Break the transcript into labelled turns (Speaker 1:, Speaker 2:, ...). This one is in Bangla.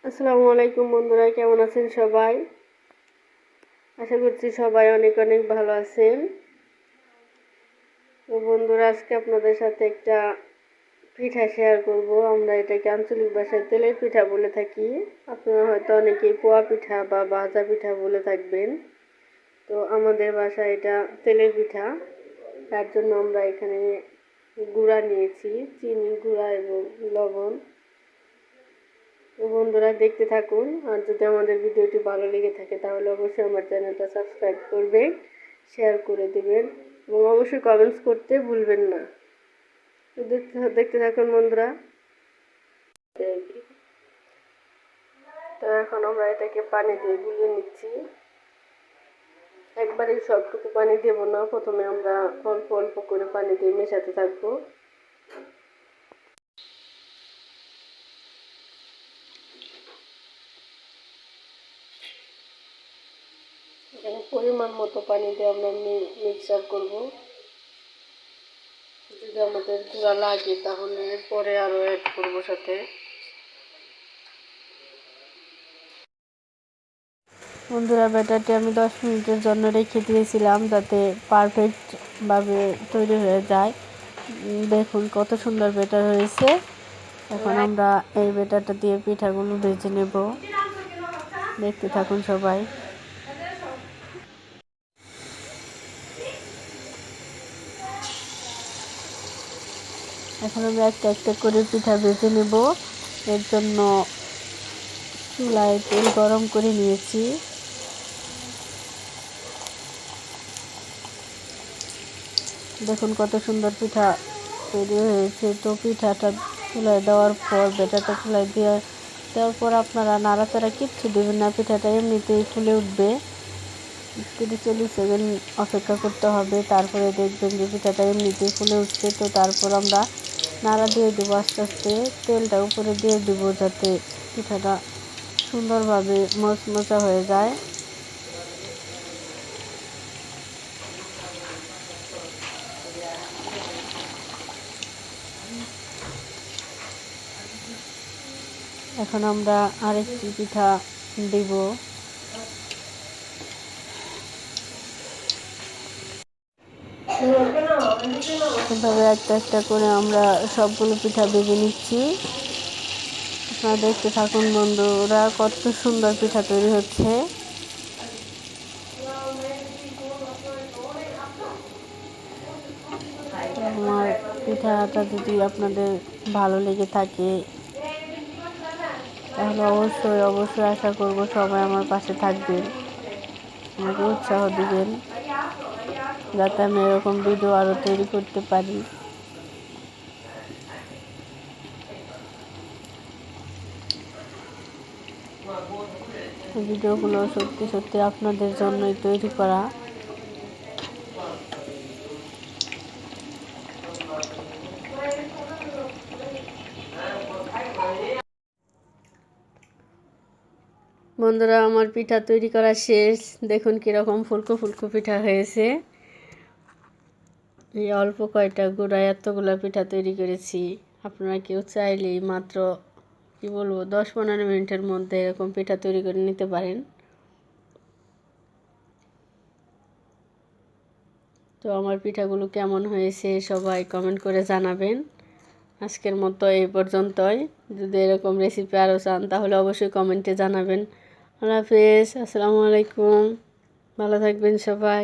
Speaker 1: আসসালামু আলাইকুম বন্ধুরা, কেমন আছেন সবাই? আশা করছি সবাই অনেক অনেক ভালো আছেন। তো বন্ধুরা, আজকে আপনাদের সাথে একটা পিঠা শেয়ার করব। আমরা এটাকে আঞ্চলিক ভাষায় তেলের পিঠা বলে থাকি। আপনারা হয়তো অনেকেই পোয়া পিঠা বা ভাজা পিঠা বলে থাকবেন। তো আমাদের ভাষায় এটা তেলের পিঠা। তার জন্য আমরা এখানে গুঁড়া নিয়েছি, চিনি গুঁড়া এবং লবণ। তো বন্ধুরা, দেখতে থাকুন। আর যদি আমাদের ভিডিওটি ভালো লেগে থাকে তাহলে অবশ্যই আমার চ্যানেলটা সাবস্ক্রাইব করবেন, শেয়ার করে দেবেন এবং অবশ্যই কমেন্টস করতে ভুলবেন না। তো দেখতে থাকুন বন্ধুরা। তো এখন আমরা এটাকে পানি দিয়ে গুলিয়ে নিচ্ছি। একবারে সবটুকু পানি দেব না, প্রথমে আমরা অল্প অল্প করে পানি দিয়ে মেশাতে থাকবো। এখানে পরিমাণ মতো পানি দিয়ে আমরা মিক্সার করব। যদি আমাদের গুঁড়া লাগে তাহলে পরে আরও অ্যাড করব সাথে। বন্ধুরা, ব্যাটারটি আমি 10 মিনিটের জন্য রেখে দিয়েছিলাম যাতে পারফেক্টভাবে তৈরি হয়ে যায়। দেখুন কত সুন্দর ব্যাটার হয়েছে। এখন আমরা এই ব্যাটারটা দিয়ে পিঠাগুলো ভেজে নেব। দেখতে থাকুন সবাই। এখন আমরা একটা একটা করে পিঠা ভেজে নেব। এর জন্য চুলায় তেল গরম করে নিয়েছি। দেখুন কত সুন্দর পিঠা তৈরি হয়েছে। তো পিঠাটা চুলায় দেওয়ার পর ব্যাটারটা চুলায় দেওয়ার পর আপনারা নাড়াচাড়া কিচ্ছু দেবেন না, পিঠাটা এমনিতেই ফুলে উঠবে। 30-40 সেকেন্ড অপেক্ষা করতে হবে, তারপরে দেখবেন যে পিঠাটা এমনিতেই ফুলে উঠছে। তো তারপর আমরা নাড়া দিয়ে দেবো আস্তে আস্তে, তেলটা উপরে দিয়ে দেবো যাতে পিঠাটা সুন্দরভাবে মচমচা হয়ে যায়। এখন আমরা আরেকটি পিঠা দিব। এভাবে একটা একটা করে আমরা সবগুলো পিঠা ভেজে নিচ্ছি। আপনারা দেখতে থাকুন বন্ধুরা, কত সুন্দর পিঠা তৈরি হচ্ছে। আমার পিঠাটা যদি আপনাদের ভালো লেগে থাকে তাহলে অবশ্যই অবশ্যই আশা করব সবাই আমার পাশে থাকবেন, আমাকে উৎসাহ দিবেন যাতে আমি এরকম ভিডিও আরও তৈরি করতে পারি। ভিডিওগুলো সত্যি সত্যি আপনাদের জন্যই তৈরি করা। বন্ধুরা, আমার পিঠা তৈরি করা শেষ। দেখুন কীরকম ফুলকো ফুলকো পিঠা হয়েছে। এই অল্প কয়টা গুঁড়ায় এতগুলো পিঠা তৈরি করেছি। আপনারা কেউ চাইলেই মাত্র 10-15 মিনিটের মধ্যে এরকম পিঠা তৈরি করে নিতে পারেন। তো আমার পিঠাগুলো কেমন হয়েছে সবাই কমেন্ট করে জানাবেন। আজকের মতো এই পর্যন্তই। যদি এরকম রেসিপি আরও চান তাহলে অবশ্যই কমেন্টে জানাবেন। আল্লাহ হাফেজ, আসসালামু আলাইকুম, ভালো থাকবেন সবাই।